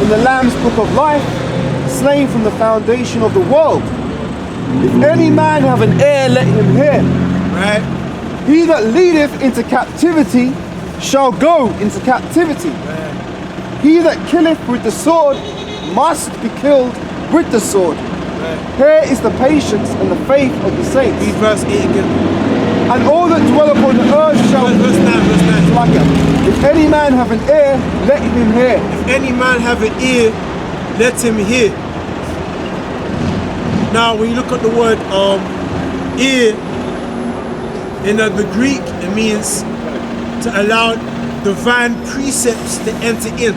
in the Lamb's book of life, slain from the foundation of the world. If any man have an ear, let him hear. Right. He that leadeth into captivity shall go into captivity. Right. He that killeth with the sword must be killed with the sword. Right. Here is the patience and the faith of the saints. Read verse 8 again. And all that dwell upon the earth shall... Verse 9. Like it. If any man have an ear, let him hear. If any man have an ear, let him hear. Now, when you look at the word ear, in the Greek, it means to allow divine precepts to enter in.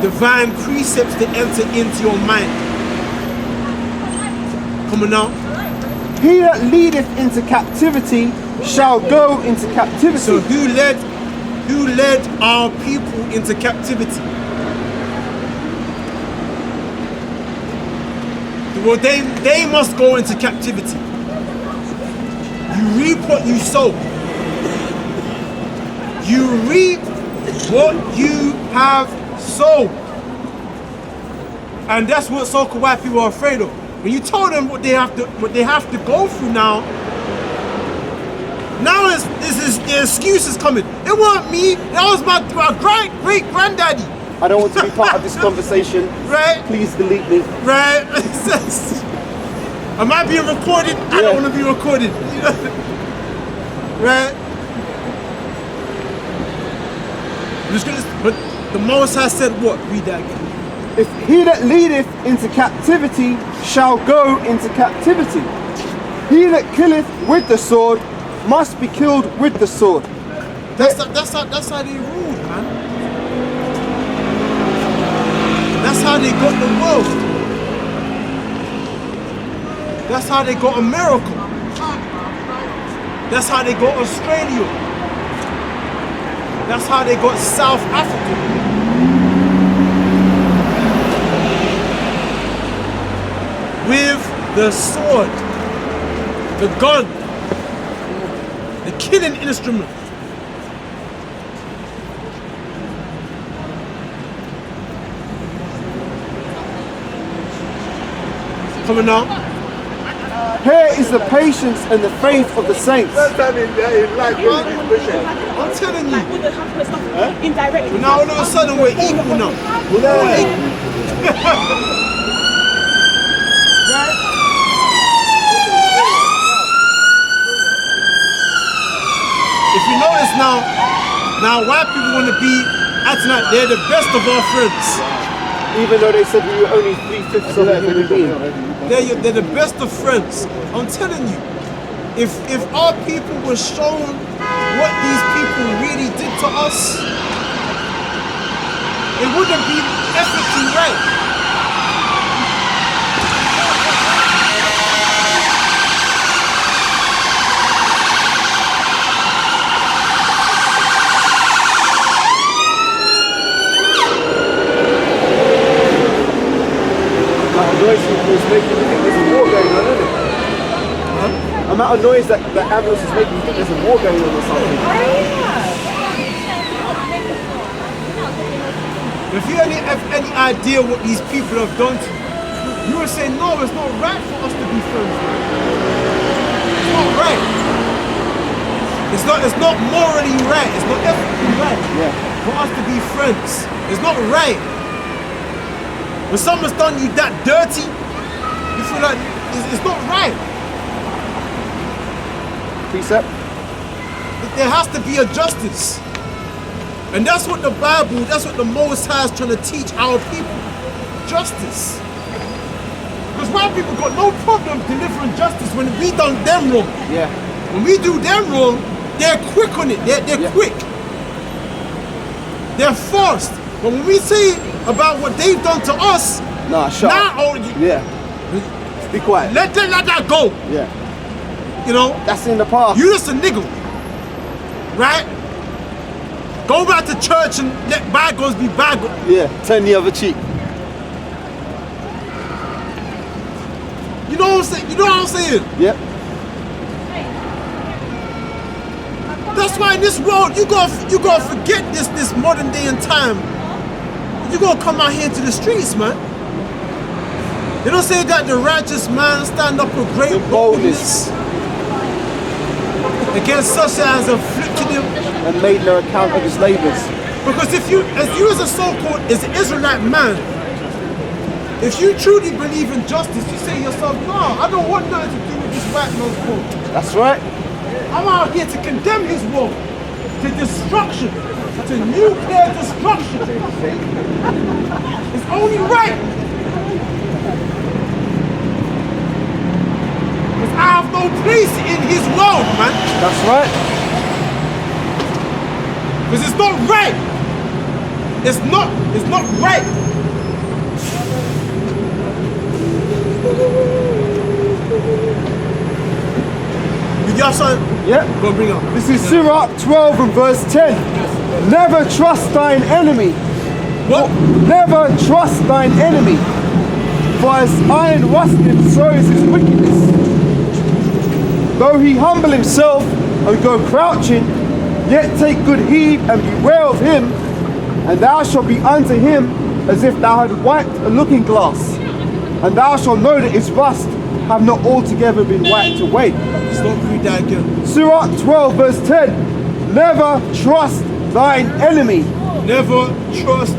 Divine precepts to enter into your mind. Come on now. He that leadeth into captivity shall go into captivity. So who led our people into captivity? Well, they must go into captivity. You reap what you sow. You reap what you have sown. And that's what so-called white people are afraid of. When you told them what they have to go through now the excuse is coming. It wasn't me, that was my great granddaddy. I don't want to be part of this conversation. Right? Please delete me. Right? Am I being recorded? Yeah. I don't want to be recorded. Right? But the Most High said what? Read that again. If he that leadeth into captivity shall go into captivity. He that killeth with the sword must be killed with the sword. That's how they ruled, man. That's how they got the world. That's how they got America. That's how they got Australia. That's how they got South Africa. With the sword, the gun, the killing instrument. Coming now. Here is the patience and the faith of the saints. I'm telling you. Indirectly. Now all of a sudden we're equal now. We're all equal. If you notice now white people want to be acting like they're the best of our friends. Even though they said we were only 3/5 of a human being. They're the best of friends. I'm telling you, if our people were shown what these people really did to us, it wouldn't be ethically right. Is making you think there's a war going on, isn't it? Huh? Amount of noise that the ambulance is making you think there's a war going on or something. If you have any idea what these people have done to you, you would say, no, it's not right for us to be friends. It's not right. It's not morally right. It's not ethically right for us to be friends. It's not right. When someone's done you that dirty, you feel like it's not right. Precept? There has to be a justice. And that's what the Bible, that's what the Most High is trying to teach our people. Justice. Because white people got no problem delivering justice when we done them wrong. Yeah. When we do them wrong, they're quick on it. They're quick. They're fast. But when we say about what they've done to us, nah, shut up. Yeah. Be quiet. Let that go. Yeah. You know? That's in the past. You just a nigga. Right? Go back to church and let bygones be bygones. Yeah, turn the other cheek. You know what I'm saying? You know what I'm saying? Yep. That's why in this world you gotta forget this modern day and time. You gotta come out here to the streets, man. They don't say that the righteous man stand up with great boldness against such as afflicted him and made no account of his labours. Because if you as a so-called as an Israelite man, if you truly believe in justice, you say to yourself, no, I don't want nothing to do with this white man's war. That's right. I'm out here to condemn his war, to destruction, to nuclear destruction. It's only right. Because I have no place in his world, man. That's right. Because it's not right. It's not right. You got something? Yeah. Go bring up. This is Sirach 12 and verse 10. Never trust thine enemy. What? Never trust thine enemy. For as iron rusteth, so is his wickedness. Though he humble himself and go crouching, yet take good heed and beware of him, and thou shalt be unto him as if thou had wiped a looking glass, and thou shalt know that his rust have not altogether been wiped away. Stop read that again. Sirach 12 verse 10. Never trust thine enemy. Never trust.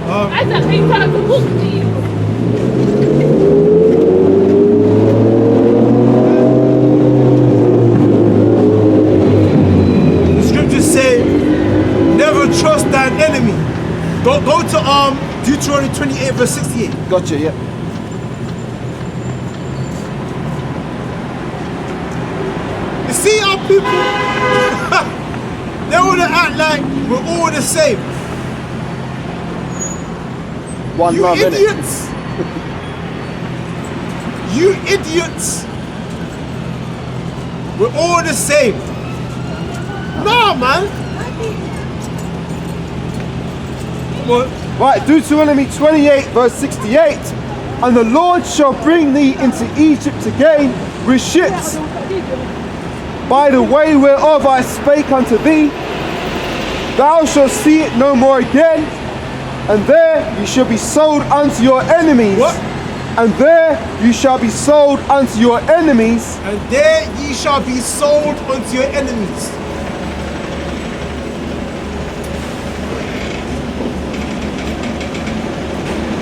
Why is that being part of the book to you? The scriptures say, never trust thine enemy. Go to Deuteronomy 28 verse 68. Gotcha, yeah. You see our people, they want to act like we're all the same. One You love, innit? idiots! You idiots! We're all the same. No, man. What? Right, Deuteronomy 28 verse 68. And the Lord shall bring thee into Egypt again with ships, by the way whereof I spake unto thee. Thou shalt see it no more again, and there you shall be sold unto your enemies. What? And there you shall be sold unto your enemies. And there ye shall be sold unto your enemies.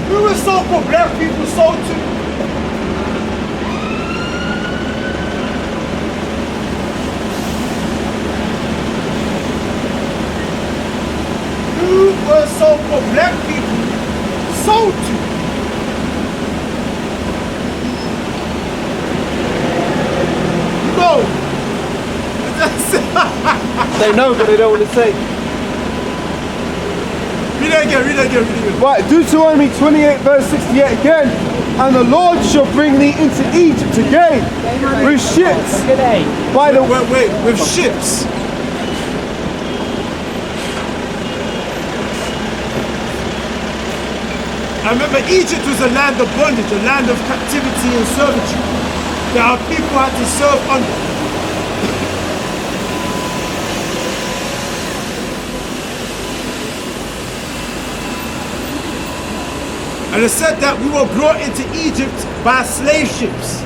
Who was sold for black people sold to? Who was sold for black people sold to? No. They know, but they don't want to say. Read that again, read that again, read that again. Right, Deuteronomy 28 verse 68 again. And the Lord shall bring thee into Egypt again with ships. By the Wait, with ships. I remember Egypt was a land of bondage, a land of captivity and servitude that our people had to serve under. And it said that we were brought into Egypt by slave ships.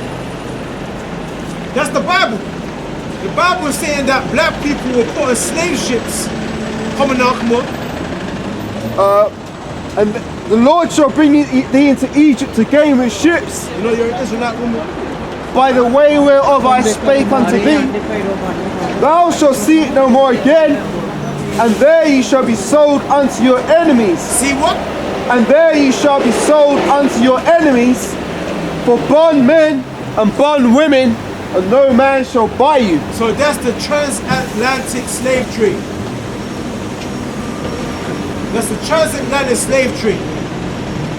That's the Bible. The Bible is saying that black people were put on slave ships. Come on now, come on. And the Lord shall bring thee into Egypt again with ships, You know you're an Israelite woman. by the way whereof I spake unto thee. Thou shalt see it no more again, and there ye shall be sold unto your enemies. See what? And there ye shall be sold unto your enemies for bondmen and bondwomen, and no man shall buy you. So that's the transatlantic slave trade. That's the transatlantic slave trade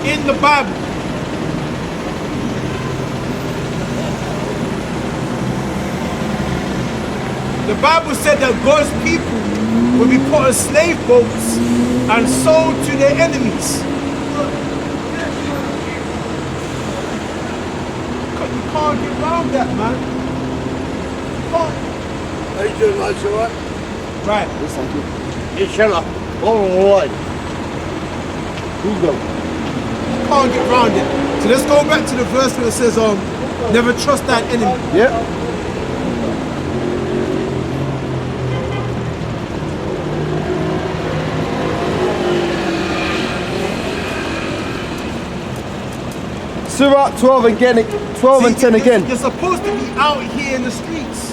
in the Bible. The Bible said that God's people will be put on slave boats and sold to their enemies. You can't get around that, man. You can't. How you doing, lads? All right? Right. Yes, thank you. Inshallah. All right. Google. Can't get around it. So let's go back to the verse where it says, never trust that enemy. Yeah. Surah 12 again, 12 and 10 again. You're supposed to be out here in the streets.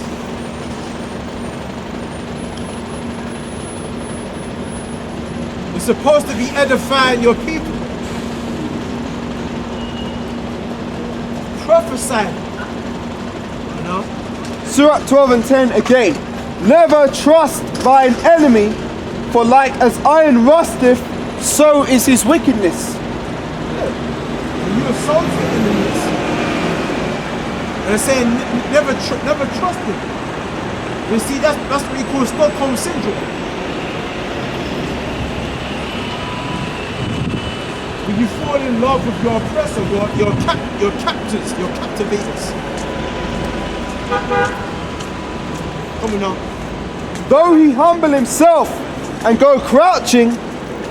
You're supposed to be edifying your people. Prophesying. You know? Surah 12 and 10 again. Never trust thine enemy, for like as iron rusteth, so is his wickedness. You assault your enemies. And it's saying never trust them. You see, that's what we call Stockholm syndrome. When you fall in love with your oppressor, your captors, your captivators. Come on now. Though he humble himself and go crouching,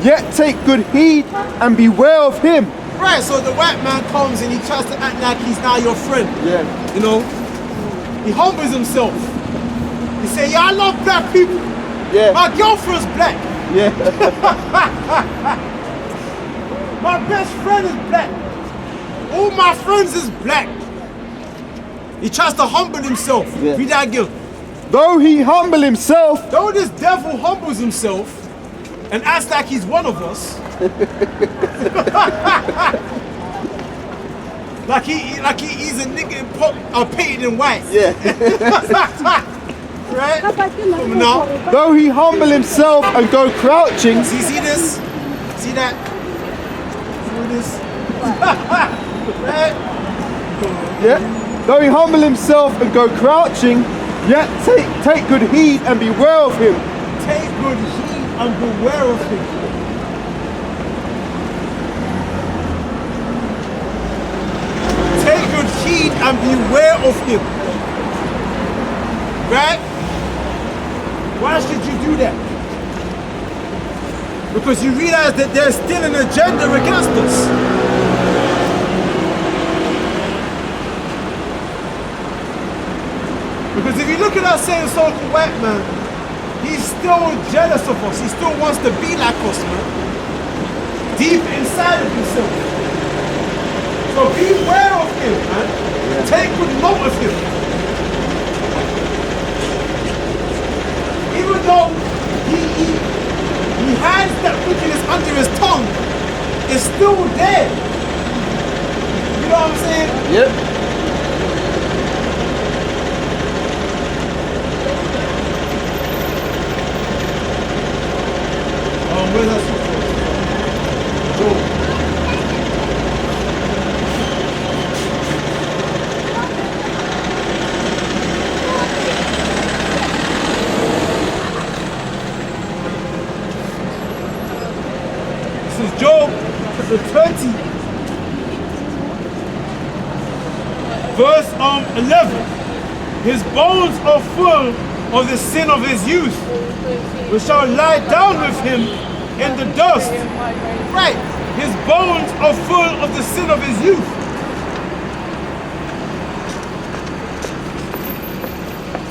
yet take good heed and beware of him. Right, so the white man comes and he tries to act like he's now your friend. Yeah. You know? He humbles himself. He say, yeah, I love black people. Yeah. My girlfriend's black. Yeah. My best friend is black. All my friends is black. He tries to humble himself. Yeah. Read that again. Though he humble himself. Though this devil humbles himself and acts like he's one of us. like he's a nigga painted in white. Yeah. Right? Come now. Though he humble himself and go crouching. See this? See that? See this? Right? Yeah. Though he humble himself and go crouching, yet take good heed and beware of him. Take good heed and beware of him. Take good heed and beware of him. Right? Why should you do that? Because you realize that there's still an agenda against us. Because if you look at that same so-called white man, he's still jealous of us. He still wants to be like us, man. Deep inside of himself. So beware of him, man. Take good note of him. Even though he has that wickedness under his tongue, it's still there. You know what I'm saying? Yep. Where's that scripture? Job. This is Job chapter 20, verse 11. His bones are full of the sin of his youth, we shall lie down with him in the dust. Right. His bones are full of the sin of his youth.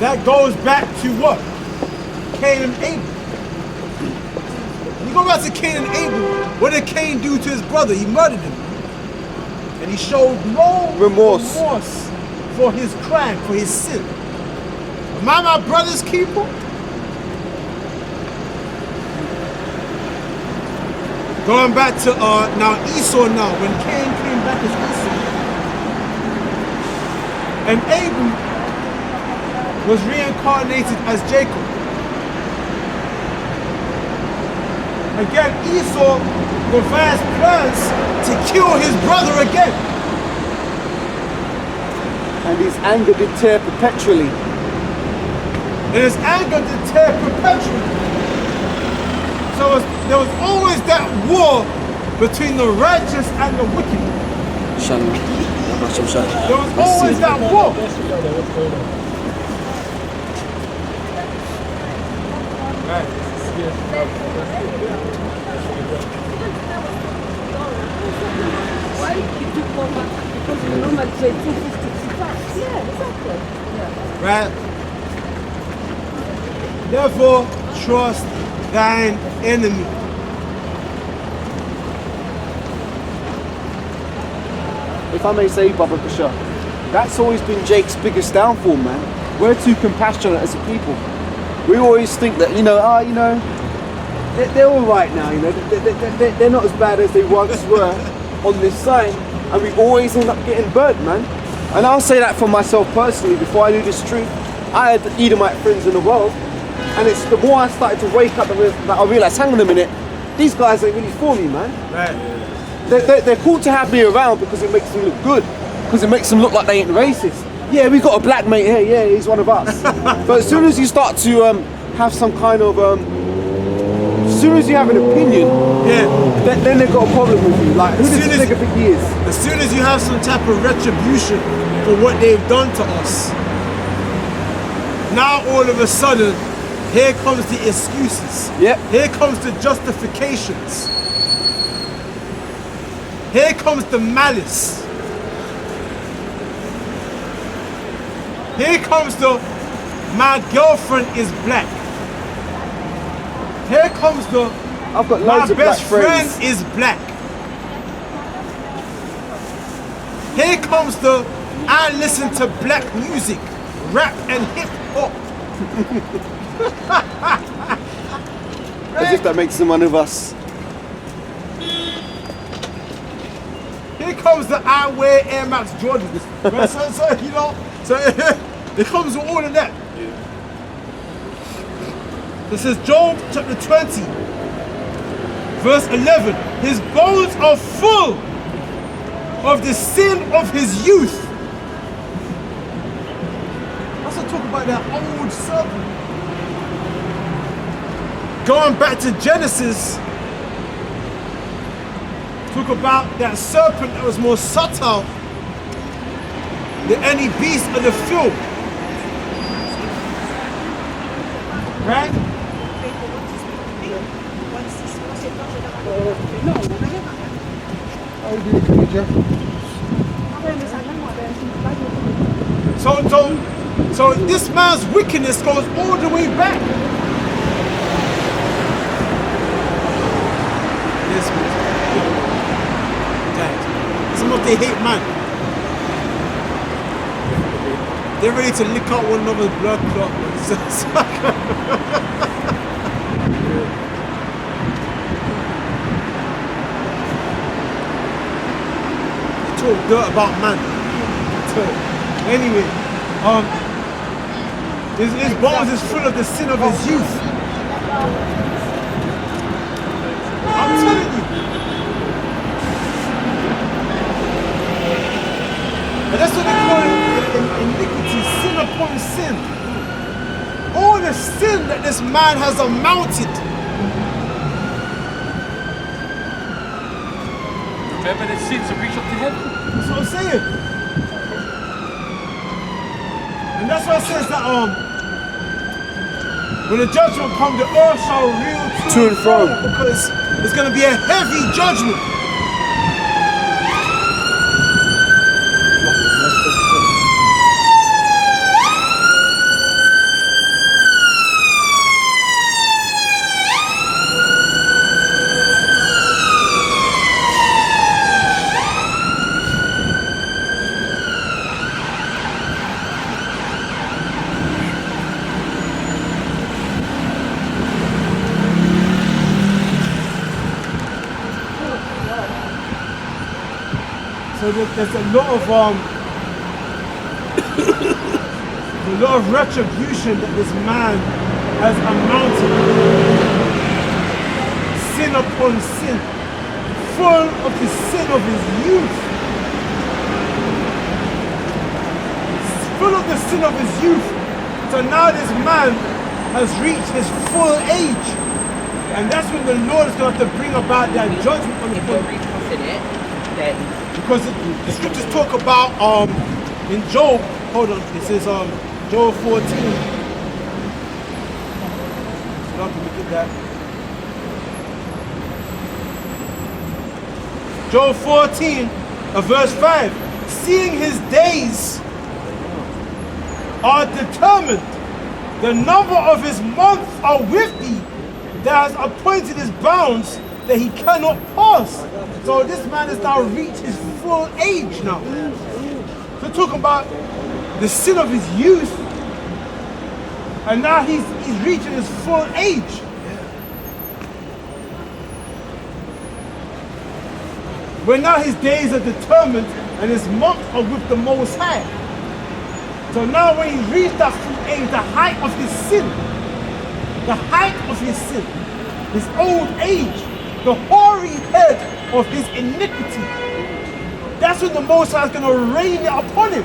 That goes back to what? Cain and Abel. When you go back to Cain and Abel, what did Cain do to his brother? He murdered him. And he showed no remorse for his crime, for his sin. Am I my brother's keeper? Going back to now Esau now, when Cain came back as Esau. And Abel was reincarnated as Jacob. Again, Esau devised plans to kill his brother again. And his anger did tear perpetually. And his anger did tear perpetually. So there was always that war between the righteous and the wicked. There was always that war. Why you took over? Because you normally say 250 tax. Yeah, exactly. Yeah. Right? Therefore, trust thine enemy. If I may say, Baba Bashar, that's always been Jake's biggest downfall, man. We're too compassionate as a people. We always think that, they're all right now, they're not as bad as they once were on this side, and we always end up getting burnt, man. And I'll say that for myself personally, before I knew this truth, I had Edomite friends in the world, and it's the more I started to wake up that I realised, hang on a minute, these guys ain't really for me, man. Right. They're cool to have me around because it makes them look good, because it makes them look like they ain't racist. Yeah, we got a black mate here, yeah, he's one of us. But as soon as you start to have some kind of, as soon as you have an opinion, then they've got a problem with you. Like, who does this nigga think he is? As soon as you have some type of retribution for what they've done to us, now all of a sudden, here comes the excuses. Yep. Here comes the justifications. Here comes the malice. Here comes the, my girlfriend is black. Here comes the, I've got my loads of black best friend friends. is black. Here comes the, I listen to black music, rap and hip hop. As if that makes them one of us. Here comes the I wear Air Max Jordans. So it comes with all of that. This is Job chapter 20, verse 11. His bones are full of the sin of his youth. That's what talk about that old serpent. Going back to Genesis, talk about that serpent that was more subtle than any beast of the field. Right? So this man's wickedness goes all the way back. This It's how much they hate man. They're ready to lick out one another's blood clot. They talk dirt about man. Anyway, his bones is full of the sin of his youth. I'm telling you. And that's what they call it, iniquity, sin upon sin. All the sin that this man has amounted. Remember the sins that reach up to heaven. That's what I'm saying. And that's why it says that when the judgment comes, the earth shall reel to and fro, because it's going to be a heavy judgment. So there's a lot of retribution that this man has amounted. Sin upon sin, full of the sin of his youth. Full of the sin of his youth. So now this man has reached his full age. And that's when the Lord is going to have to bring about that judgment on the people. Because the scriptures talk about in Job, hold on, it says Job 14. Look at that. Job 14, verse 5. Seeing his days are determined, the number of his months are with thee, that has appointed his bounds that he cannot pass. So this man has now reached his full age now. So talking about the sin of his youth, and now he's reaching his full age. Where now his days are determined and his months are with the Most High. So now when he reached that full age, the height of his sin, his old age, the hoary head of his iniquity, that's when the Most High is going to rain it upon him.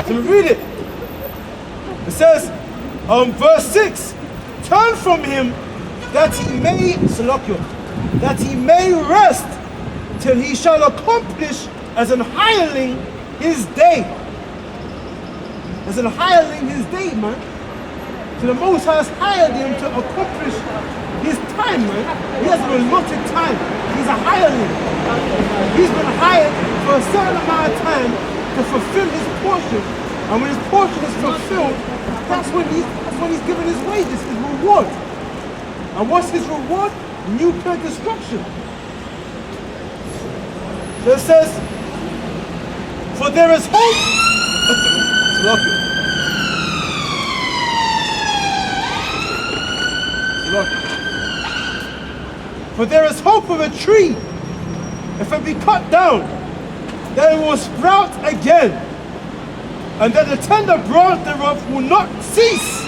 So read it. It says, verse 6, turn from him that he may rest till he shall accomplish as an hireling his day. As an hireling his day, man. So the Most High has hired him to accomplish his time, man. He has an allotted time. He's a hireling. He's been hired for a certain amount of time to fulfill his portion. And when his portion is fulfilled, that's when he's given his wages, his reward. And what's his reward? Nuclear destruction. So it says, for there is hope. For there is hope of a tree. If it be cut down, then it will sprout again, and that the tender branch thereof will not cease.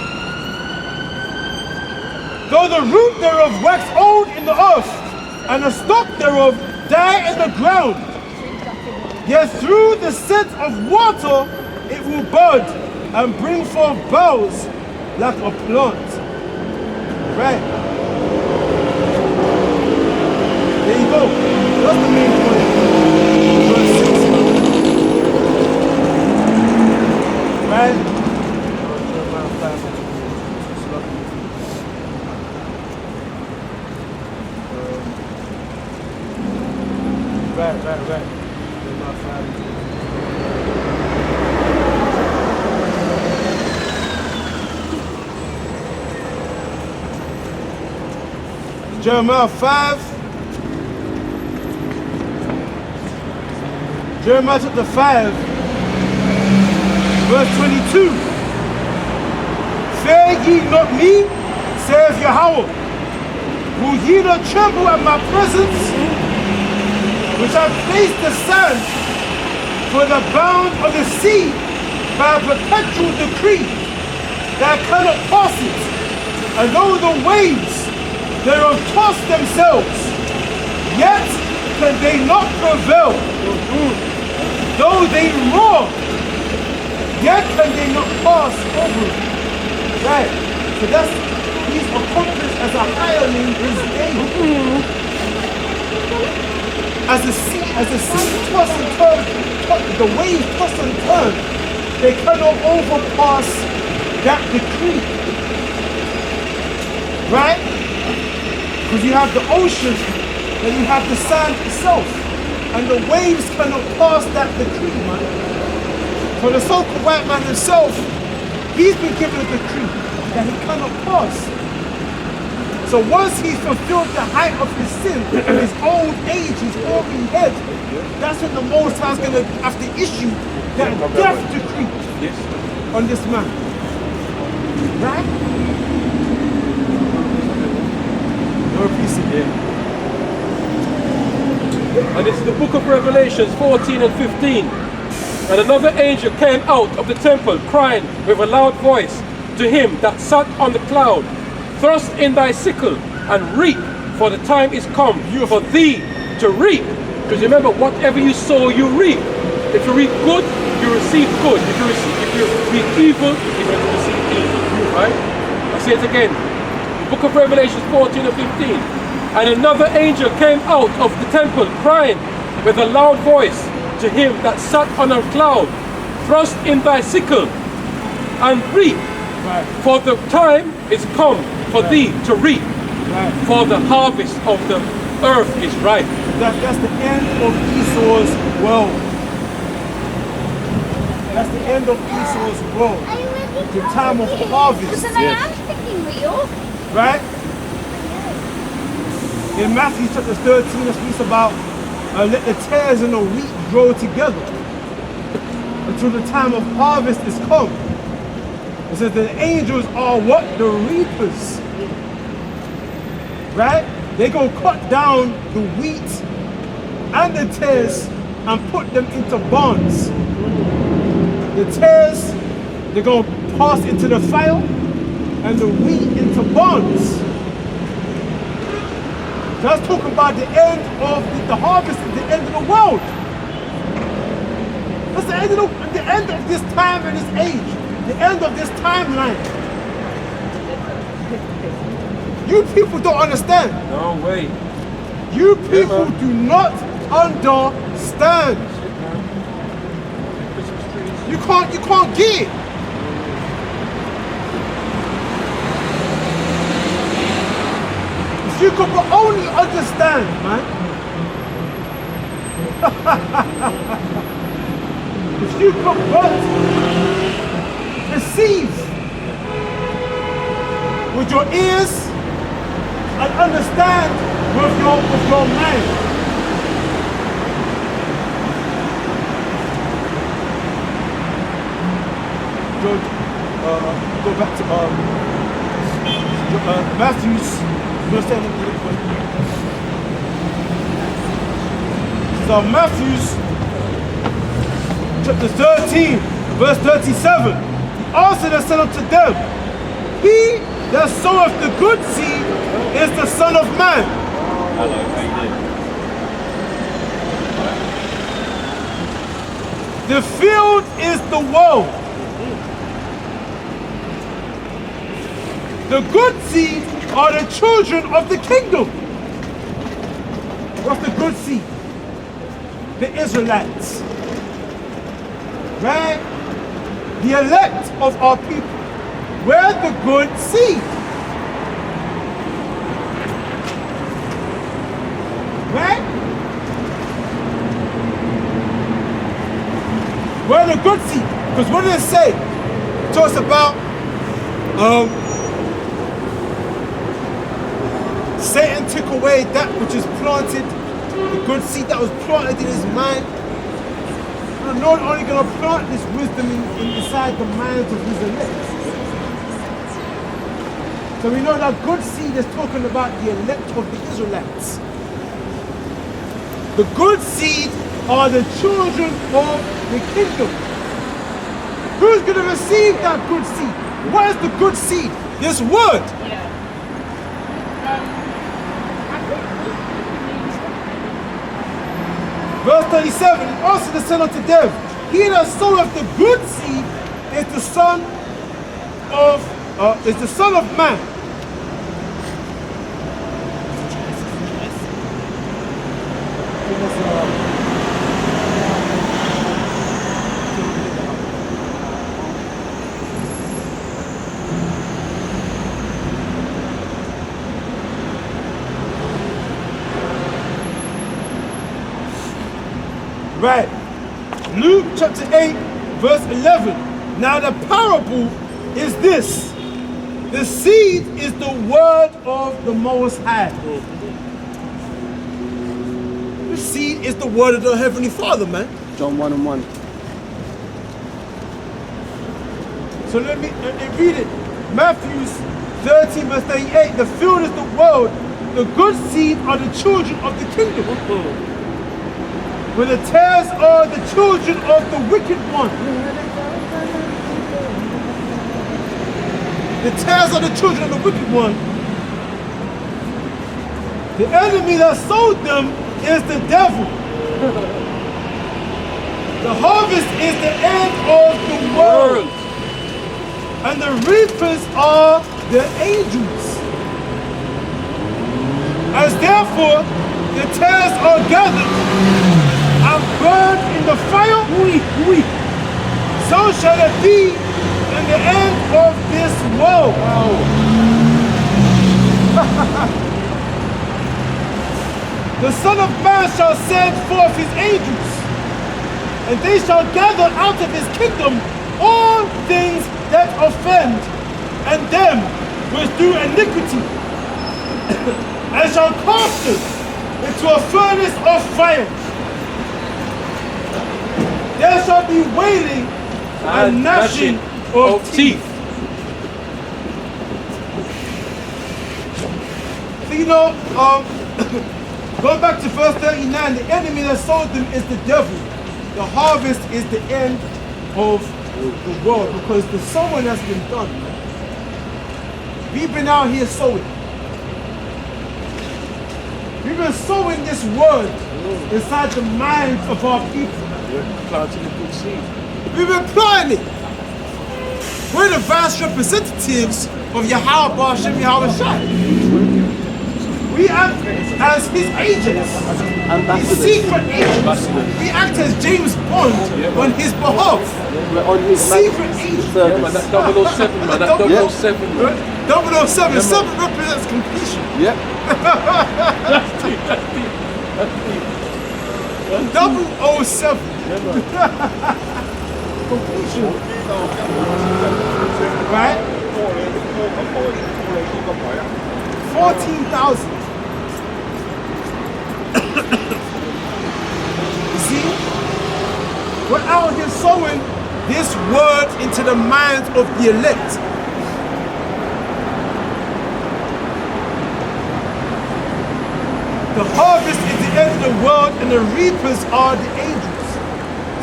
Though the root thereof wax old in the earth, and the stock thereof die in the ground, yet through the scent of water it will bud and bring forth boughs like a plant. Right. There you go. That's the main point. Verse 6. Right? Right. Jeremiah 5. Jeremiah chapter 5, verse 22. Fear ye not me, saith Yahweh. Will ye not tremble at my presence, which I placed the sand for the bound of the sea by a perpetual decree, that cannot pass it, and though the waves thereof toss themselves, yet can they not prevail. Though they roar, yet can they not pass over it. Right. So that's he's accomplished as a hireling his day. As the sea toss and turn, the waves toss and turn, they cannot overpass that decree. Right? Because you have the ocean and you have the sand itself. And the waves cannot pass that decree, man. For the so-called white man himself, he's been given a decree that he cannot pass. So once he's fulfilled the height of his sin, his old age, his hoary head, that's when the Most High is going to have to issue that death decree on this man. Right? No peace in here. And this is the book of Revelations 14 and 15. And another angel came out of the temple, crying with a loud voice to him that sat on the cloud, thrust in thy sickle and reap, for the time is come for thee to reap. Because remember, whatever you sow, you reap. If you reap good, you receive good. If you reap evil, you will receive evil. Right? I say it again. The book of Revelations 14 and 15. And another angel came out of the temple, crying with a loud voice to him that sat on a cloud, thrust in thy sickle and reap, Right. For the time is come for thee to reap, Right. for the harvest of the earth is ripe. That's the end of Esau's world. That's the end of Esau's world. The time of harvest. Because I am thinking real. Right? In Matthew chapter 13, it speaks about let the tares and the wheat grow together until the time of harvest is come. It says the angels are what? The reapers. Right? They go cut down the wheat and the tares and put them into barns. The tares, they're going to pass into the fire and the wheat into barns. That's talking about the end of the harvest, the end of the world. That's the end of this time and this age. The end of this timeline. You people don't understand. No way. You people do not understand. You can't get it. If you could only understand, man. If you could but perceive with your ears and understand with your mind. George, go back to Matthew's verse 10. So Matthew's chapter 13, verse 37. He answered and said unto them, he that soweth the good seed is the Son of Man. Hello, how you doing? The field is the world. The good seed are the children of the kingdom. What's the good seed? The Israelites. Right? The elect of our people. We're the good seed. Right? We're the good seed. Because what did it say? It talks about Satan took away that which is planted, the good seed that was planted in his mind. And the Lord only going to plant this wisdom inside the minds of his elect. So we know that good seed is talking about the elect of the Israelites. The good seed are the children of the kingdom. Who's going to receive that good seed? What is the good seed? This word. Verse 37, he answered and said unto them, he that soweth the good seed is the son of man. Right. Luke chapter 8, verse 11. Now the parable is this. The seed is the word of the Most High. The seed is the word of the Heavenly Father, man. John 1:1. So let me read it. Matthew 13, verse 38. The field is the world. The good seed are the children of the kingdom. Where the tares are the children of the wicked one. The tares are the children of the wicked one. The enemy that sowed them is the devil. The harvest is the end of the world. And the reapers are the angels. As therefore the tares are gathered and burned in the fire, so shall it be in the end of this world. The Son of Man shall send forth his angels, and they shall gather out of his kingdom all things that offend, and them which do iniquity, and shall cast them into a furnace of fire. There shall be wailing and gnashing of teeth. So you know, going back to verse 39, the enemy that sowed them is the devil. The harvest is the end of the world, because the sowing has been done. We've been out here sowing. We've been sowing this word inside the minds of our people. Planting a good seed. We've been planting it. We're the vast representatives of Yahweh Bashem Yahweh Shai. We act as his agents, his secret agents. We act as James Bond on his behalf. We're on his Secret agents. Yeah, man, that 007, man, that 007. 007, 7 represents completion. Yep. 007. Completion. Right? 14,000. You see? We're out here sowing this word into the minds of the elect. The harvest is the end of the world, and the reapers are the angels.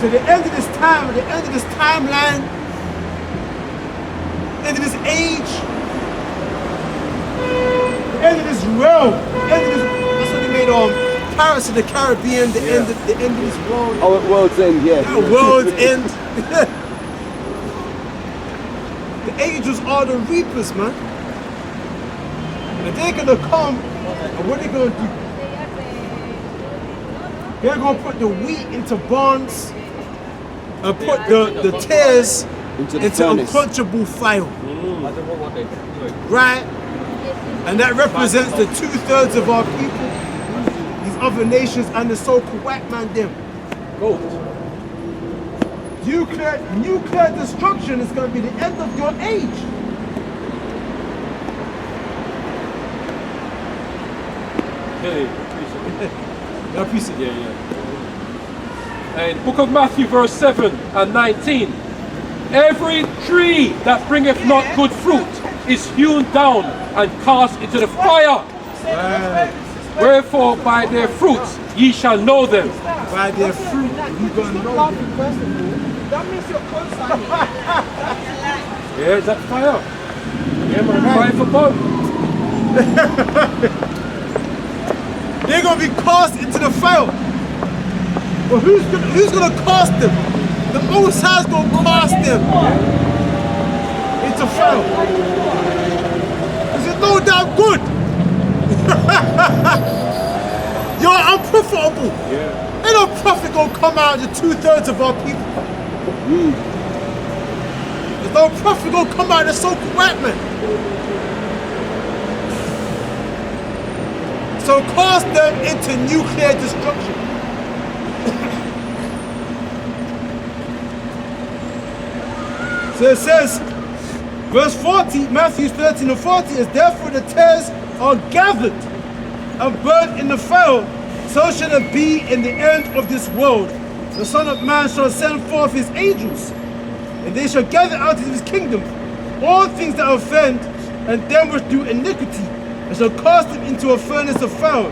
So the end of this time, the end of this timeline, end of this age, the end of this realm, the end of this, that's what they made Pirates of the Caribbean, the end of this world. Oh, at world's end, yeah. The world's end. The angels are the reapers, man. And they're gonna come, and what are they gonna do? They're gonna put the wheat into barns and put the tares into unquenchable fire. Right? And that represents the 2/3 of our people, these other nations, and the so-called white man them. Gold. Nuclear destruction is gonna be the end of your age. I appreciate it. Yeah. And Book of Matthew, verse 7 and 19. Every tree that bringeth not good fruit is hewn down and cast into the fire. Wherefore by their fruits ye shall know them. By their fruit, you're gonna know them. That means you're co-signing. Yeah, is that fire? Yeah, man, fire for both. They're gonna be cast into the fire. But who's gonna cast them? The Most High's gonna cast them into fire. Is it no doubt good? You're unprofitable. Yeah. Ain't no profit gonna come out of the 2/3 of our people. There's no profit gonna come out of the so-called white man. So cast them into nuclear destruction. So it says, verse 40, Matthew 13 and 40 is, therefore the tares are gathered and burnt in the fire, so shall it be in the end of this world. The Son of Man shall send forth his angels, and they shall gather out of his kingdom all things that offend, and them which do iniquity, and shall cast them into a furnace of fire.